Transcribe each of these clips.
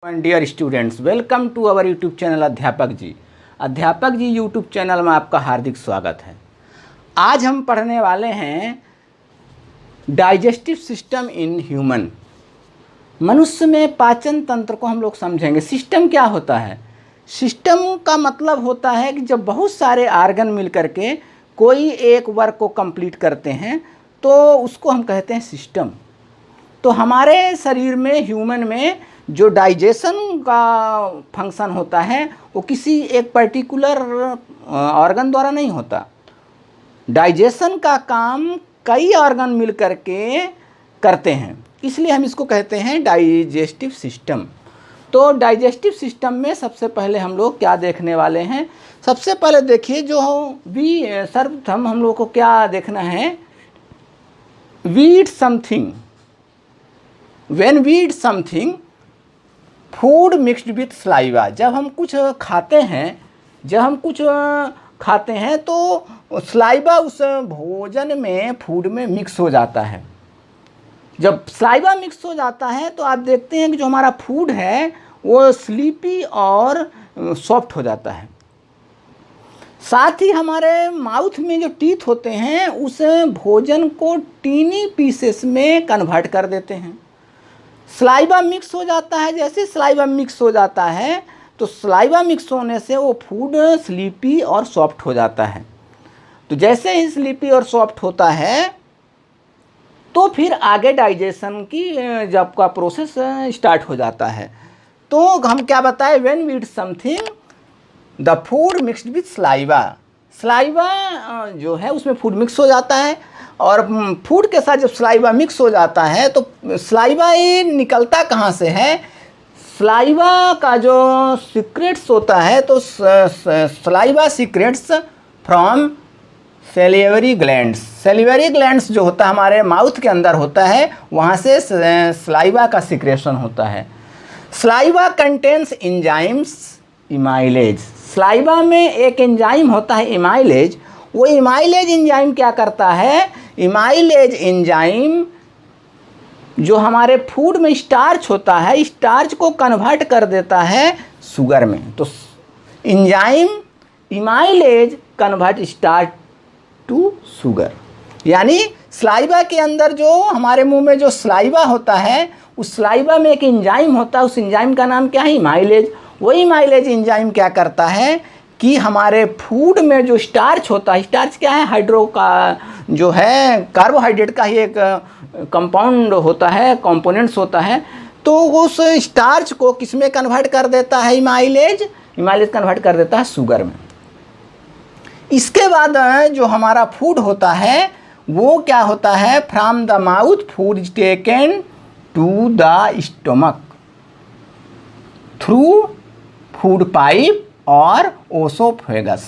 Dear students, welcome to our YouTube channel Adhyapak ji. अध्यापक जी YouTube channel में आपका हार्दिक स्वागत है। आज हम पढ़ने वाले हैं डाइजेस्टिव सिस्टम इन ह्यूमन। मनुष्य में पाचन तंत्र को हम लोग समझेंगे। सिस्टम क्या होता है? सिस्टम का मतलब होता है कि जब बहुत सारे आर्गन मिल करके कोई एक वर्क को कंप्लीट करते हैं तो उसको हम कहते हैं सिस्टम। तो हमारे शरीर में, ह्यूमन में जो डाइजेशन का फंक्शन होता है वो किसी एक पर्टिकुलर ऑर्गन द्वारा नहीं होता। डाइजेशन का काम कई ऑर्गन मिल करके करते हैं, इसलिए हम इसको कहते हैं डाइजेस्टिव सिस्टम। तो डाइजेस्टिव सिस्टम में सबसे पहले हम लोग क्या देखने वाले हैं? सबसे पहले देखिए, जो सर्वप्रथम हम लोग को क्या देखना है? We eat something. When we eat something, food mixed with saliva. जब हम कुछ खाते हैं तो सलाइवा उस भोजन में, फूड में मिक्स हो जाता है। जब सलाइवा मिक्स हो जाता है तो आप देखते हैं कि जो हमारा फूड है वो स्लीपी और सॉफ्ट हो जाता है। साथ ही हमारे माउथ में जो टीथ होते हैं उस भोजन को टीनी पीसेस में कन्वर्ट कर देते हैं। सलाइवा मिक्स हो जाता है। जैसे सलाइवा मिक्स हो जाता है तो सलाइवा मिक्स होने से वो फूड स्लीपी और सॉफ्ट हो जाता है। तो जैसे ही स्लीपी और सॉफ्ट होता है तो फिर आगे डाइजेशन की जब का प्रोसेस स्टार्ट हो जाता है। तो हम क्या बताएं? When we eat something the food mixed with saliva. Saliva जो है उसमें फूड मिक्स हो जाता है और फूड के साथ जब सलाइवा मिक्स हो जाता है तो सलाइवा ये निकलता कहाँ से है? सलाइवा का जो सीक्रेट्स होता है तो saliva secrets from salivary glands. Salivary glands जो होता है हमारे माउथ के अंदर होता है, वहाँ से सलाइवा का सिक्रेशन होता है। Saliva contains enzymes amylase. Saliva में एक एंजाइम होता है इमाइलेज। वो इमाइलेज एंजाइम क्या करता है? इमाइलेज एंजाइम जो हमारे फूड में स्टार्च होता है, स्टार्च को कन्वर्ट कर देता है शुगर में। तो enzyme amylase convert starch to sugar. यानी सलाइवा के अंदर जो हमारे मुंह में जो सलाइवा होता है उस सलाइवा में एक एंजाइम होता है। उस एंजाइम का नाम क्या है? इमाइलेज। वही इमाइलेज एंजाइम क्या करता है कि हमारे फूड में जो स्टार्च होता है, स्टार्च क्या है? हाइड्रो का जो है कार्बोहाइड्रेट का ही एक कंपाउंड होता है, कंपोनेंट्स होता है। तो उस स्टार्च को किस में कन्वर्ट कर देता है? इमाइलेज कन्वर्ट कर देता है शुगर में। इसके बाद जो हमारा फूड होता है वो क्या होता है? From the mouth food is taken to the stomach through food pipe और ओसोफेगस।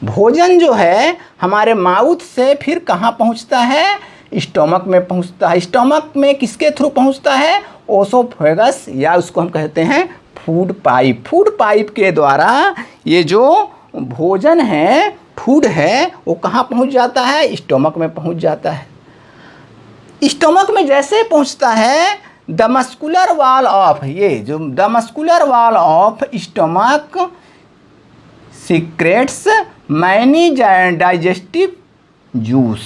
भोजन जो है हमारे माउथ से फिर कहाँ पहुँचता है? स्टमक में पहुँचता है। स्टमक में किसके थ्रू पहुँचता है? ओसोफेगस, या उसको हम कहते हैं फूड पाइप। फूड पाइप के द्वारा ये जो भोजन है, फूड है, वो कहाँ पहुँच जाता है? स्टमक में पहुँच जाता है। स्टमक में जैसे पहुँचता है द मस्कुलर वॉल ऑफ, ये जो the muscular wall of stomach secrets many digestive juice.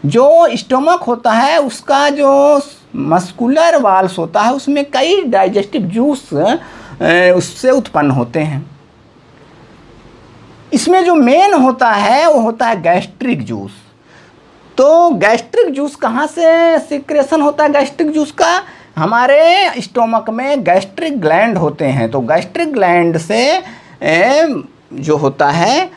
जो स्टमक होता है उसका जो मस्कुलर वाल्स होता है उसमें कई डाइजेस्टिव जूस उससे उत्पन्न होते हैं। इसमें जो मेन होता है वो होता है गैस्ट्रिक जूस। तो गैस्ट्रिक जूस कहाँ से सिक्रेशन होता है? गैस्ट्रिक जूस का हमारे स्टोमक में गैस्ट्रिक ग्लैंड होते हैं। तो गैस्ट्रिक ग्लैंड से जो होता है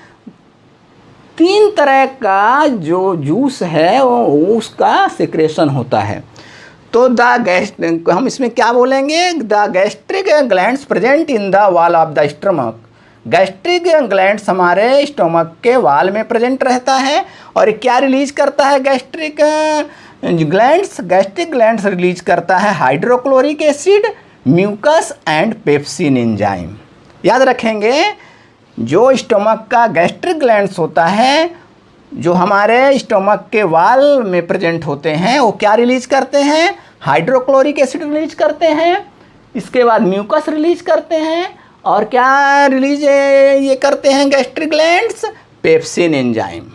3 तरह का जो जूस है वो उसका सिक्रेशन होता है। तो हम इसमें क्या बोलेंगे? The gastric glands present in the wall of the stomach. Gastric glands हमारे स्टोमक के वाल में प्रेजेंट रहता है और क्या रिलीज करता है? गैस्ट्रिक ग्लैंड्स रिलीज करता है hydrochloric acid, mucus and pepsin enzyme. याद रखेंगे, जो स्टोमक का गैस्ट्रिक ग्लैंड्स होता है जो हमारे स्टोमक के वाल में प्रेजेंट होते हैं वो क्या रिलीज करते हैं? हाइड्रोक्लोरिक एसिड रिलीज करते हैं, इसके बाद म्यूकस रिलीज करते हैं, और क्या रिलीज ये करते हैं गैस्ट्रिक ग्लैंड्स, पेप्सिन एंजाइम।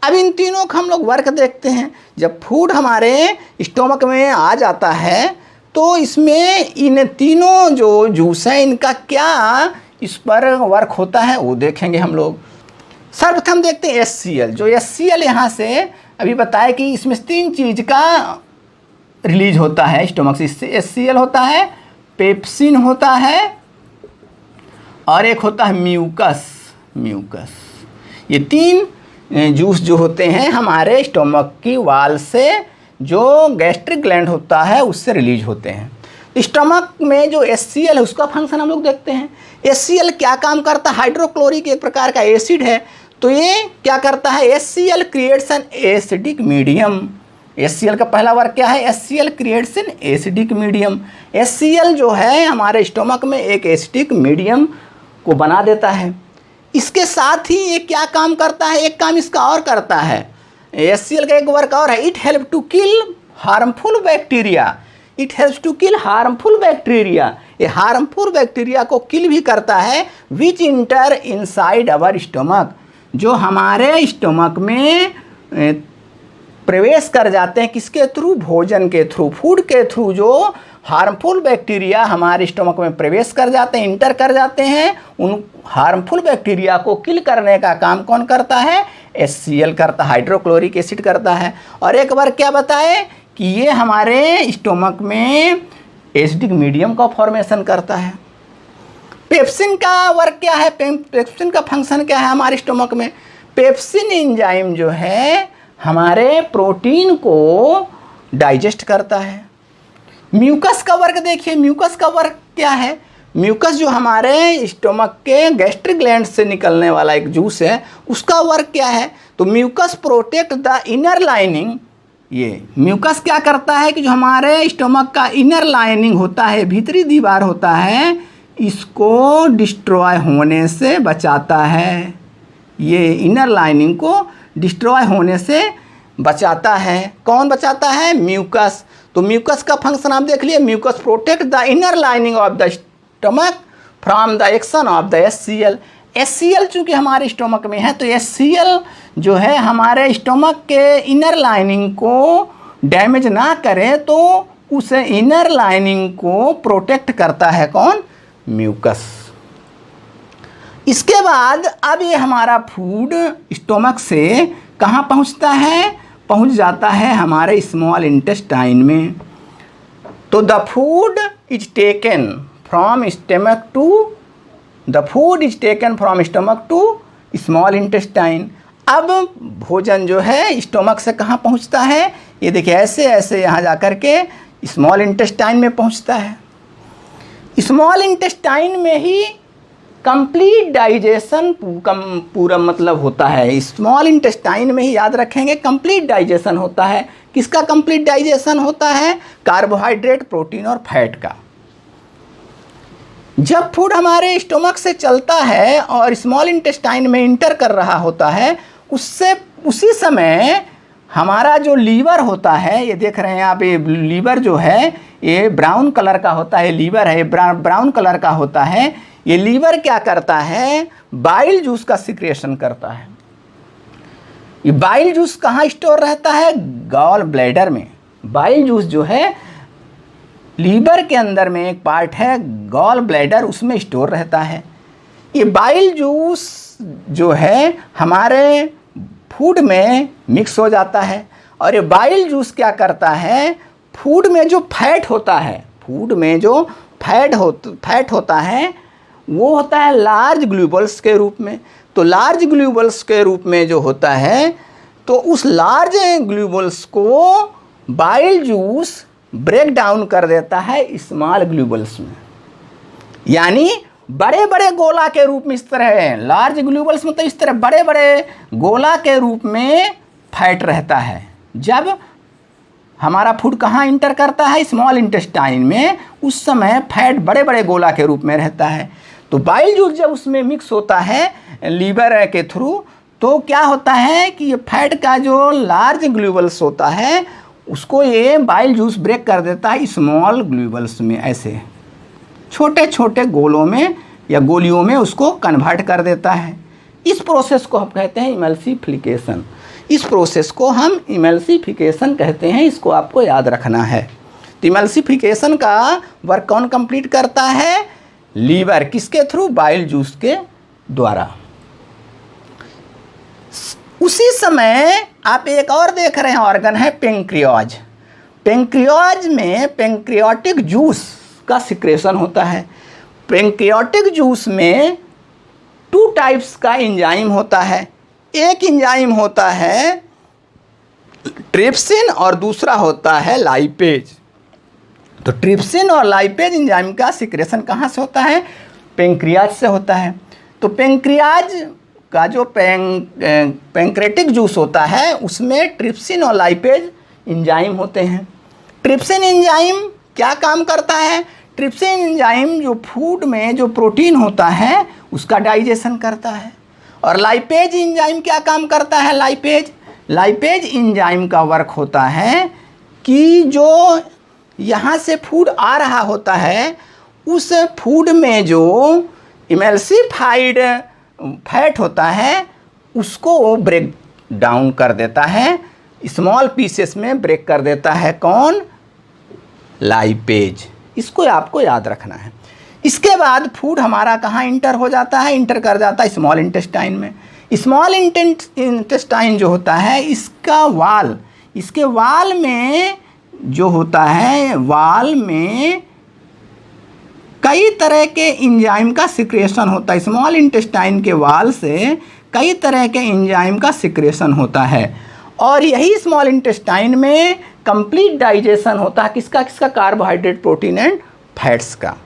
अब इन तीनों का हम लोग वर्क देखते हैं। जब फूड हमारे स्टोमक में आ जाता है तो इसमें इन तीनों जो जूस हैं इनका क्या इस पर वर्क होता है वो देखेंगे हम लोग। सर्वप्रथम देखते हैं HCl। जो HCl यहाँ से अभी बताया कि इसमें 3 चीज़ का रिलीज होता है स्टोमक से। इससे HCl होता है, पेप्सिन होता है, और एक होता है म्यूकस। ये 3 जूस जो होते हैं हमारे स्टोमक की वाल से जो गैस्ट्रिक ग्लैंड होता है उससे रिलीज होते हैं। स्टोमक में जो HCl है उसका फंक्शन हम लोग देखते हैं। HCl क्या काम करता है? हाइड्रोक्लोरिक एक प्रकार का एसिड है, तो ये क्या करता है? HCl creates an acidic medium. HCl का पहला वर्क क्या है? HCl creates an acidic medium. HCl जो है हमारे स्टोमक में एक एसिडिक मीडियम को बना देता है। इसके साथ ही ये क्या काम करता है? एक काम इसका और करता है। HCl का एक वर्क और है, it help to kill harmful bacteria. It helps to kill harmful bacteria. ये हार्मफुल बैक्टीरिया को किल भी करता है, which enter inside our stomach, जो हमारे स्टोमक में प्रवेश कर जाते हैं। किसके थ्रू? भोजन के थ्रू, फूड के थ्रू जो हार्मफुल बैक्टीरिया हमारे स्टोमक में प्रवेश कर जाते हैं, इंटर कर जाते हैं, उन हार्मफुल बैक्टीरिया को किल करने का काम कौन करता है? HCl करता है, हाइड्रोक्लोरिक एसिड करता है। और एक बार क्या बताए कि ये हमारे स्टोमक में एसिडिक मीडियम का फॉर्मेशन करता है। पेप्सिन का वर्क क्या है? पेप्सिन का फंक्शन क्या है हमारे स्टोमक में? पेप्सिन एंजाइम जो है हमारे प्रोटीन को डाइजेस्ट करता है। म्यूकस का वर्क देखिए, म्यूकस का वर्क क्या है? म्यूकस जो हमारे स्टोमक के गैस्ट्रिक ग्लैंड से निकलने वाला एक जूस है, उसका वर्क क्या है? तो mucus protect the inner lining. ये म्यूकस क्या करता है कि जो हमारे स्टोमक का इनर लाइनिंग होता है, भीतरी दीवार होता है, इसको डिस्ट्रॉय होने से बचाता है। ये इनर लाइनिंग को डिस्ट्रॉय होने से बचाता है। कौन बचाता है? म्यूकस। तो म्यूकस का फंक्शन आप देख लिए, mucus protect the inner lining of the stomach from the action of the HCl। HCl चूँकि हमारे स्टोमक में है, तो HCl जो है हमारे स्टोमक के इनर लाइनिंग को डैमेज ना करे, तो उस इनर लाइनिंग को प्रोटेक्ट करता है कौन? म्यूकस। इसके बाद अब ये हमारा फूड स्टोमक से कहाँ पहुँचता है? पहुँच जाता है हमारे स्मॉल इंटेस्टाइन में। तो the food is taken from stomach to stomach to small intestine. अब भोजन जो है स्टोमक से कहाँ पहुँचता है? ये देखिए ऐसे ऐसे यहाँ जा कर के स्मॉल इंटेस्टाइन में पहुँचता है। स्मॉल इंटेस्टाइन में ही कंप्लीट डाइजेशन पूरा मतलब होता है। स्मॉल इंटेस्टाइन में ही याद रखेंगे कंप्लीट डाइजेशन होता है। किसका कंप्लीट डाइजेशन होता है? कार्बोहाइड्रेट, प्रोटीन और फैट का। जब फूड हमारे स्टोमक से चलता है और स्मॉल इंटेस्टाइन में इंटर कर रहा होता है, उसी समय हमारा जो लीवर होता है, ये देख रहे हैं आप, ये लीवर जो है ये ब्राउन कलर का होता है। लीवर है ब्राउन कलर का होता है। ये लीवर क्या करता है? बाइल जूस का सिक्रेशन करता है। ये बाइल जूस कहाँ स्टोर रहता है? गॉल ब्लैडर में। बाइल जूस जो है लीवर के अंदर में एक पार्ट है गॉल ब्लैडर, उसमें स्टोर रहता है। ये बाइल जूस जो है हमारे फूड में मिक्स हो जाता है, और ये बाइल जूस क्या करता है? फूड में जो फैट होता है, फूड में जो फैट होता है वो होता है लार्ज ग्लूबल्स के रूप में। तो लार्ज ग्लूबल्स के रूप में जो होता है, तो उस लार्ज ग्लूबल्स को बाइल जूस ब्रेक डाउन कर देता है स्मॉल ग्लूबल्स में। यानी बड़े बड़े गोला के रूप में, इस तरह है लार्ज ग्लूबल्स मतलब इस तरह बड़े बड़े गोला के रूप में फैट रहता है। जब हमारा फूड कहाँ इंटर करता है? स्मॉल इंटेस्टाइन में, उस समय फैट बड़े बड़े गोला के रूप में रहता है। तो बाइल जूस जब उसमें मिक्स होता है लीवर के थ्रू, तो क्या होता है कि ये फैट का जो लार्ज ग्लूबल्स होता है उसको ये बाइल जूस ब्रेक कर देता है स्मॉल ग्लूबल्स में। ऐसे छोटे छोटे गोलों में या गोलियों में उसको कन्वर्ट कर देता है। इस प्रोसेस को हम कहते हैं इमल्सिफिकेशन। इस प्रोसेस को हम इमल्सिफिकेशन कहते हैं, इसको आपको याद रखना है। तो इमल्सिफिकेशन का वर्क कौन कंप्लीट करता है? लीवर। किसके थ्रू? बाइल जूस के द्वारा। उसी समय आप एक और देख रहे हैं ऑर्गन है पेंक्रियाज। पेंक्रियाज में पेंक्रियाटिक जूस का सिक्रेशन होता है। पेंक्रियाटिक जूस में 2 टाइप्स का एंजाइम होता है। एक एंजाइम होता है ट्रिप्सिन और दूसरा होता है लाइपेज। तो ट्रिप्सिन और लाइपेज एंजाइम का सिक्रेशन कहाँ से होता है? पेंक्रियाज से होता है। तो पेंक्रियाज का जो पेंक्रेटिक जूस होता है उसमें ट्रिप्सिन और लाइपेज एंजाइम होते हैं। ट्रिप्सिन एंजाइम क्या काम करता है? ट्रिप्सिन एंजाइम जो फूड में जो प्रोटीन होता है उसका डाइजेशन करता है। और लाइपेज एंजाइम क्या काम करता है? लाइपेज एंजाइम का वर्क होता है कि जो यहाँ से फूड आ रहा होता है उस फूड में जो इमल्सिफाइड फैट होता है उसको वो ब्रेक डाउन कर देता है, स्मॉल पीसेस में ब्रेक कर देता है। कौन? लाइपेज। इसको आपको याद रखना है। इसके बाद फूड हमारा कहाँ इंटर हो जाता है? इंटर कर जाता है स्मॉल इंटेस्टाइन में। स्मॉल इंटेस्टाइन जो होता है इसका वाल, इसके वाल में जो होता है, वाल में कई तरह के एंजाइम का सिक्रेशन होता है। स्मॉल इंटेस्टाइन के वाल से कई तरह के एंजाइम का सिक्रेशन होता है और यही स्मॉल इंटेस्टाइन में कंप्लीट डाइजेशन होता है। किसका? कार्बोहाइड्रेट, प्रोटीन एंड फैट्स का।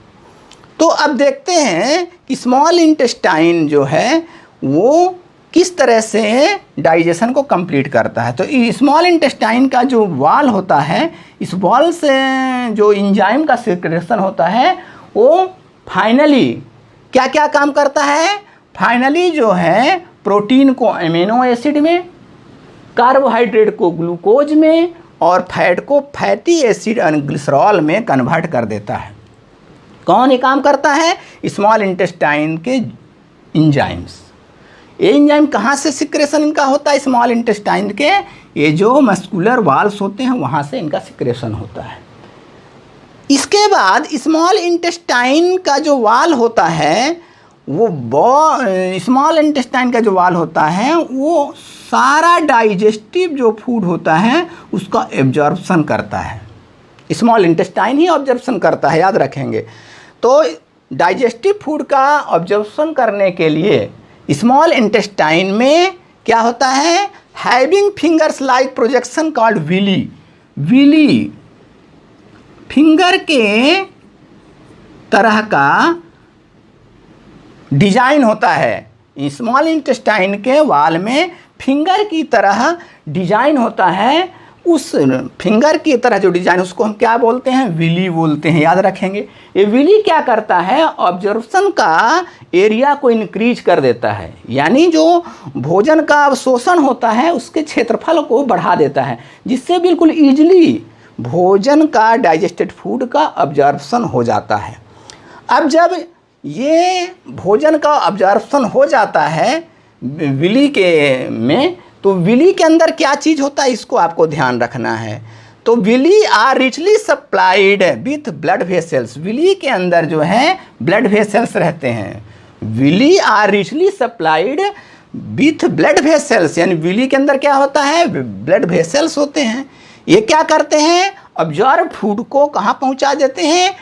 तो अब देखते हैं कि स्मॉल इंटेस्टाइन जो है वो किस तरह से डाइजेशन को कंप्लीट करता है। तो स्मॉल इंटेस्टाइन का जो वाल होता है, इस वाल से जो एंजाइम का सिक्रेशन होता है वो फाइनली क्या क्या काम करता है? फाइनली जो है प्रोटीन को अमीनो एसिड में, कार्बोहाइड्रेट को ग्लूकोज में और फैट को फैटी एसिड और ग्लिसरॉल में कन्वर्ट कर देता है। कौन ये काम करता है? स्मॉल इंटेस्टाइन के एंजाइम्स। ये एंजाइम कहाँ से सिक्रेशन इनका होता है? स्मॉल इंटेस्टाइन के ये जो मस्कुलर वाल्स होते हैं वहाँ से इनका सिक्रेशन होता है। इसके बाद स्मॉल इंटेस्टाइन का जो वाल होता है वो स्मॉल इंटेस्टाइन का जो वाल होता है वो सारा डाइजेस्टिव जो फूड होता है उसका एब्जॉर्प्शन करता है। स्मॉल इंटेस्टाइन ही ऑब्जर्प्शन करता है, याद रखेंगे। तो डाइजेस्टिव फूड का ऑब्जर्प्शन करने के लिए स्मॉल इंटेस्टाइन में क्या होता है? Having fingers like projection called villi. Villi finger के तरह का डिजाइन होता है। स्मॉल इंटेस्टाइन के वाल में फिंगर की तरह डिजाइन होता है। उस फिंगर की तरह जो डिजाइन उसको हम क्या बोलते हैं? विली बोलते हैं, याद रखेंगे। ये विली क्या करता है? ऑब्जर्वेशन का एरिया को इंक्रीज कर देता है, यानी जो भोजन का अवशोषण होता है उसके क्षेत्रफल को बढ़ा देता है, जिससे बिल्कुल ईजिली भोजन का डाइजेस्टेड फूड का ऑब्जर्वेशन हो जाता है। अब जब ये भोजन का ऑब्जर्वेशन हो जाता है विली के में, तो विली के अंदर क्या चीज़ होता है इसको आपको ध्यान रखना है। तो villi are richly supplied with blood vessels. Villi के अंदर जो है ब्लड वेसल्स रहते हैं। Villi are richly supplied with blood vessels, यानी विली के अंदर क्या होता है? ब्लड वेसल्स होते हैं। ये क्या करते हैं? ऑब्जर्व फूड को कहाँ पहुँचा देते हैं?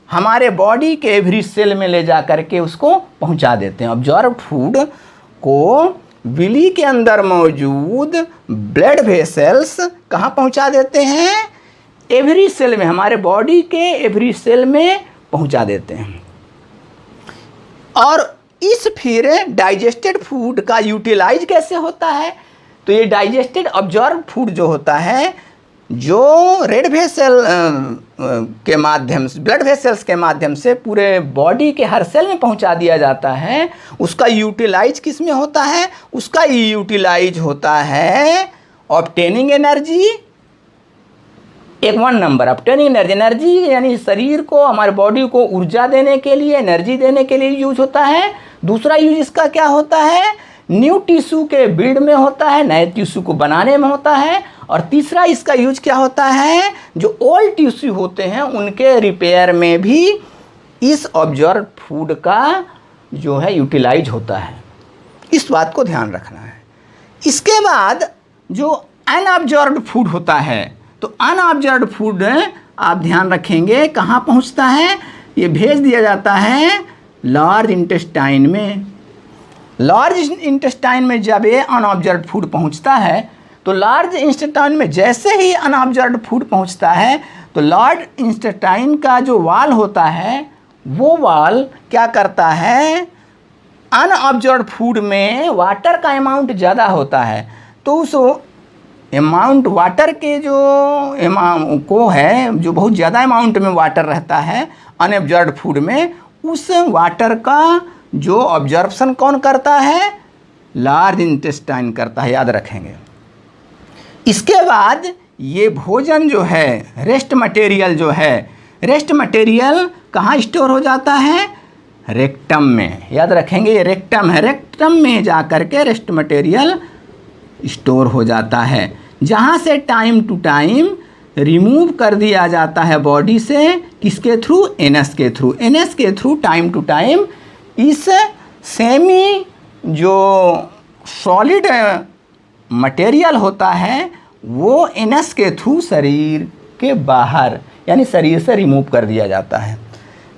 हमारे बॉडी के एवरी सेल में ले जा करके उसको पहुँचा देते हैं। ऑब्जर्व फूड को विली के अंदर मौजूद ब्लड वेसल्स कहाँ पहुँचा देते हैं? एवरी सेल में, हमारे बॉडी के एवरी सेल में पहुँचा देते हैं। और इस फिर डाइजेस्टेड फूड का यूटिलाइज कैसे होता है? तो ये डाइजेस्टेड ऑब्जर्व फूड जो होता है, जो रेड वेसल के माध्यम से, ब्लड वेसल्स के माध्यम से पूरे बॉडी के हर सेल में पहुंचा दिया जाता है, उसका यूटिलाइज किस में होता है? उसका यूटिलाइज होता है ऑब्टेनिंग एनर्जी, एक 1 नंबर ऑब्टेनिंग एनर्जी, एनर्जी यानी शरीर को, हमारे बॉडी को ऊर्जा देने के लिए, एनर्जी देने के लिए यूज होता है। दूसरा यूज इसका क्या होता है, न्यू टिश्यू के बिल्ड में होता है, नए टिश्यू को बनाने में होता है। और तीसरा इसका यूज क्या होता है, जो ओल्ड टिश्यू होते हैं उनके रिपेयर में भी इस ऑब्जर्व फूड का जो है यूटिलाइज होता है। इस बात को ध्यान रखना है। इसके बाद जो अनऑब्जर्व्ड फूड होता है, तो अनऑब्जर्व्ड फूड आप ध्यान रखेंगे कहाँ पहुँचता है, ये भेज दिया जाता है लार्ज इंटेस्टाइन में। लार्ज इंटेस्टाइन में जब ये अनऑब्जर्व्ड फूड पहुँचता है, तो लार्ज इंटेस्टाइन में जैसे ही अनऑब्जर्व्ड फूड पहुँचता है, तो लार्ज इंटेस्टाइन का जो वाल होता है वो वाल क्या करता है, अनऑब्जर्व्ड फूड में वाटर का अमाउंट ज़्यादा होता है, तो उस अमाउंट वाटर के जो अमाउंट को है, जो बहुत ज़्यादा अमाउंट में वाटर रहता है अनऑब्जर्व्ड फूड में, उस वाटर का जो ऑब्जर्प्शन कौन करता है, लार्ज इंटेस्टाइन करता है, याद रखेंगे। इसके बाद ये भोजन जो है, रेस्ट मटेरियल जो है, रेस्ट मटेरियल कहाँ स्टोर हो जाता है, रेक्टम में, याद रखेंगे ये रेक्टम है, रेक्टम में जा कर के रेस्ट मटेरियल स्टोर हो जाता है, जहाँ से टाइम टू टाइम रिमूव कर दिया जाता है बॉडी से, किसके थ्रू, एनएस के थ्रू, एनएस के थ्रू टाइम टू टाइम इस सेमी जो सॉलिड मटेरियल होता है वो एनएस के थ्रू शरीर के बाहर यानी शरीर से रिमूव कर दिया जाता है।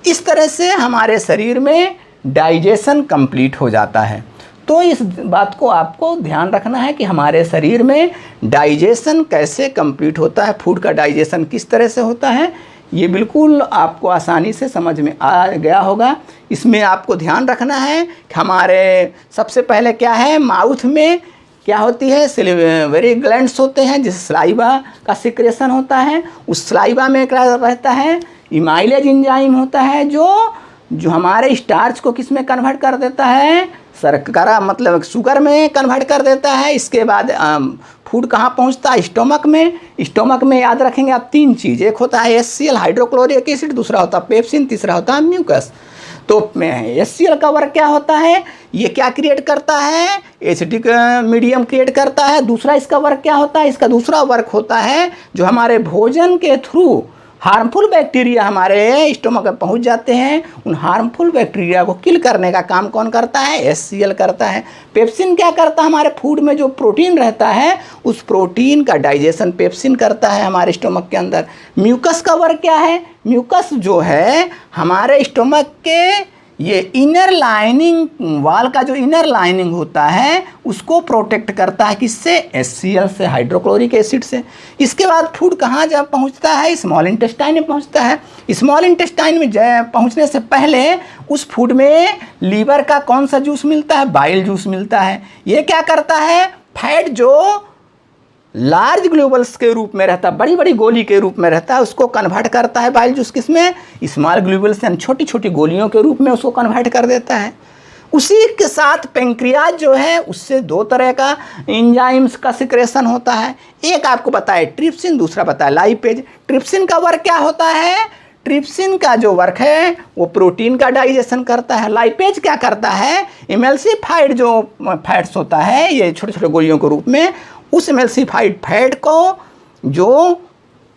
इस तरह से हमारे शरीर में डाइजेशन कंप्लीट हो जाता है। तो इस बात को आपको ध्यान रखना है कि हमारे शरीर में डाइजेशन कैसे कंप्लीट होता है, फूड का डाइजेशन किस तरह से होता है, ये बिल्कुल आपको आसानी से समझ में आ गया होगा। इसमें आपको ध्यान रखना है कि हमारे सबसे पहले क्या है, माउथ में क्या होती है, सिलिवरी ग्लैंड्स होते हैं, जिस सलाइवा का सिक्रेशन होता है, उस सलाइवा में क्या रहता है, इमाइलेज एंजाइम होता है, जो हमारे स्टार्च को किस में कन्वर्ट कर देता है, शर्करा मतलब शुगर में कन्वर्ट कर देता है। इसके बाद फूड कहाँ पहुँचता है, स्टोमक में। स्टोमक में याद रखेंगे आप 3 चीज़, एक होता है HCl हाइड्रोक्लोरिक एसिड, दूसरा होता है पेप्सिन, तीसरा होता है म्यूकस। तो HCl का वर्क क्या होता है, ये क्या क्रिएट करता है, एसिडिक मीडियम क्रिएट करता है। दूसरा इसका वर्क क्या होता है, इसका दूसरा वर्क होता है जो हमारे भोजन के थ्रू हार्मफुल बैक्टीरिया हमारे स्टोमक में पहुंच जाते हैं, उन हार्मफुल बैक्टीरिया को किल करने का काम कौन करता है, HCl करता है। पेप्सिन क्या करता है, हमारे फूड में जो प्रोटीन रहता है उस प्रोटीन का डाइजेशन पेप्सिन करता है हमारे स्टोमक के अंदर। म्यूकस का वर्क क्या है, म्यूकस जो है हमारे स्टोमक के ये इनर लाइनिंग, वाल का जो इनर लाइनिंग होता है उसको प्रोटेक्ट करता है, किससे, HCl से, हाइड्रोक्लोरिक एसिड से। इसके बाद फूड कहाँ जब पहुँचता है, स्मॉल इंटेस्टाइन में पहुँचता है। स्मॉल इंटेस्टाइन में पहुँचने से पहले उस फूड में लीवर का कौन सा जूस मिलता है, बाइल जूस मिलता है। ये क्या करता है, फैट जो लार्ज ग्लोबल्स के रूप में रहता है, बड़ी बड़ी गोली के रूप में रहता है, उसको कन्वर्ट करता है बाइल जूस किसमें, स्मॉल ग्लोबल्स यानी छोटी छोटी गोलियों के रूप में उसको कन्वर्ट कर देता है। उसी के साथ पेंक्रियाज जो है उससे 2 तरह का एंजाइम्स का सिक्रेशन होता है। एक आपको बताया ट्रिप्सिन, दूसरा बताया लाइपेज। ट्रिप्सिन का वर्क क्या होता है, ट्रिप्सिन का जो वर्क है वो प्रोटीन का डाइजेशन करता है। लाइपेज क्या करता है, एमल्सिफाइड जो फैट्स होता है ये छोटे छोटे गोलियों के रूप में, उस एमल्सिफाइड फैट को जो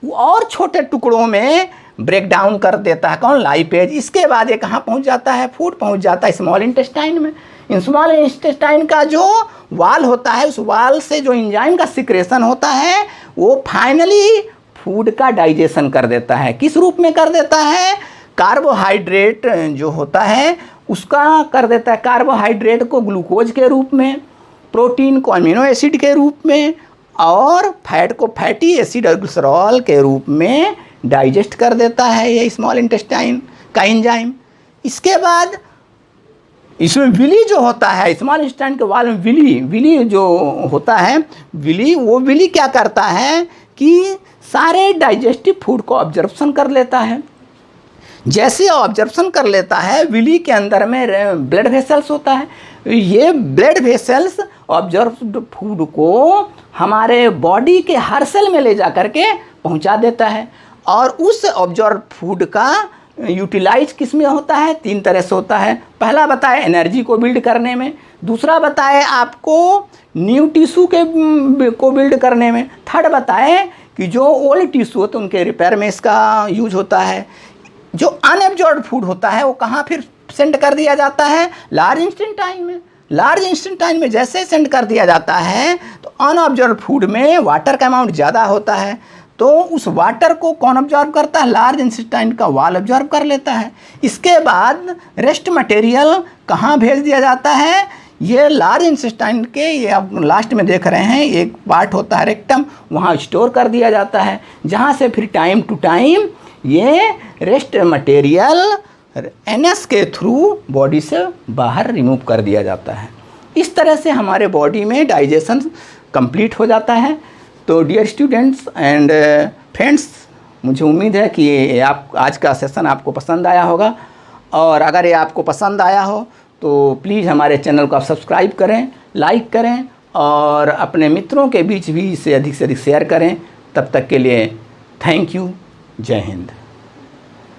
और छोटे टुकड़ों में ब्रेक डाउन कर देता है, कौन, लाइपेज। इसके बाद ये कहाँ पहुँच जाता है, फूड पहुँच जाता है स्मॉल इंटेस्टाइन में। स्मॉल इंटेस्टाइन का जो वाल होता है उस वाल से जो एंजाइम का सिक्रेशन होता है वो फाइनली फूड का डाइजेशन कर देता है। किस रूप में कर देता है, कार्बोहाइड्रेट जो होता है उसका कर देता है, कार्बोहाइड्रेट को ग्लूकोज के रूप में, प्रोटीन को अमीनो एसिड के रूप में और फैट को फैटी एसिड और ग्लिसरॉल के रूप में डाइजेस्ट कर देता है ये स्मॉल इंटेस्टाइन का एंजाइम। इसके बाद इसमें विली जो होता है, स्मॉल इंटेस्टाइन के वाल में विली जो होता है, वो विली क्या करता है कि सारे डाइजेस्टिव फूड को ऑब्जर्प्शन कर लेता है। जैसे ऑब्जर्प्शन कर लेता है, विली के अंदर में ब्लड वेसल्स होता है, ये ब्लड वेसल्स ऑब्जर्व्ड फूड को हमारे बॉडी के हर सेल में ले जा करके पहुंचा देता है। और उस ऑब्जॉर्ब फूड का यूटिलाइज किस में होता है? 3 तरह से होता है। पहला बताए एनर्जी को बिल्ड करने में, दूसरा बताए आपको न्यू टिश्यू को बिल्ड करने में, थर्ड बताए कि जो ओल्ड टिश्यू होते हैं उनके रिपेयर में इसका यूज होता है। जो अनएब्जॉर्ब फूड होता है वो कहाँ फिर सेंड कर दिया जाता है? लार्ज इंस्टेंटाइन में। लार्ज इंस्टेंटाइन में जैसे सेंड कर दिया जाता है तो अनऑब्जॉर्ब फूड में वाटर का अमाउंट ज़्यादा होता है, तो उस वाटर को कौन ऑब्जॉर्ब करता है? लार्ज इंस्टेंटाइन का वाल ऑब्जॉर्ब कर लेता है। इसके बाद रेस्ट मटेरियल कहाँ भेज दिया जाता है? ये लार्ज इंटेस्टाइन के, ये आप लास्ट में देख रहे हैं, एक पार्ट होता है रेक्टम, वहाँ स्टोर कर दिया जाता है, जहाँ से फिर टाइम टू टाइम ये रेस्ट मटेरियल एनएस के थ्रू बॉडी से बाहर रिमूव कर दिया जाता है। इस तरह से हमारे बॉडी में डाइजेशन कंप्लीट हो जाता है। तो डियर स्टूडेंट्स एंड फ्रेंड्स, मुझे उम्मीद है कि आप आज का सेशन आपको पसंद आया होगा, और अगर ये आपको पसंद आया हो तो प्लीज़ हमारे चैनल को आप सब्सक्राइब करें, लाइक करें और अपने मित्रों के बीच भी इसे अधिक से अधिक शेयर करें। तब तक के लिए थैंक यू। जय हिंद।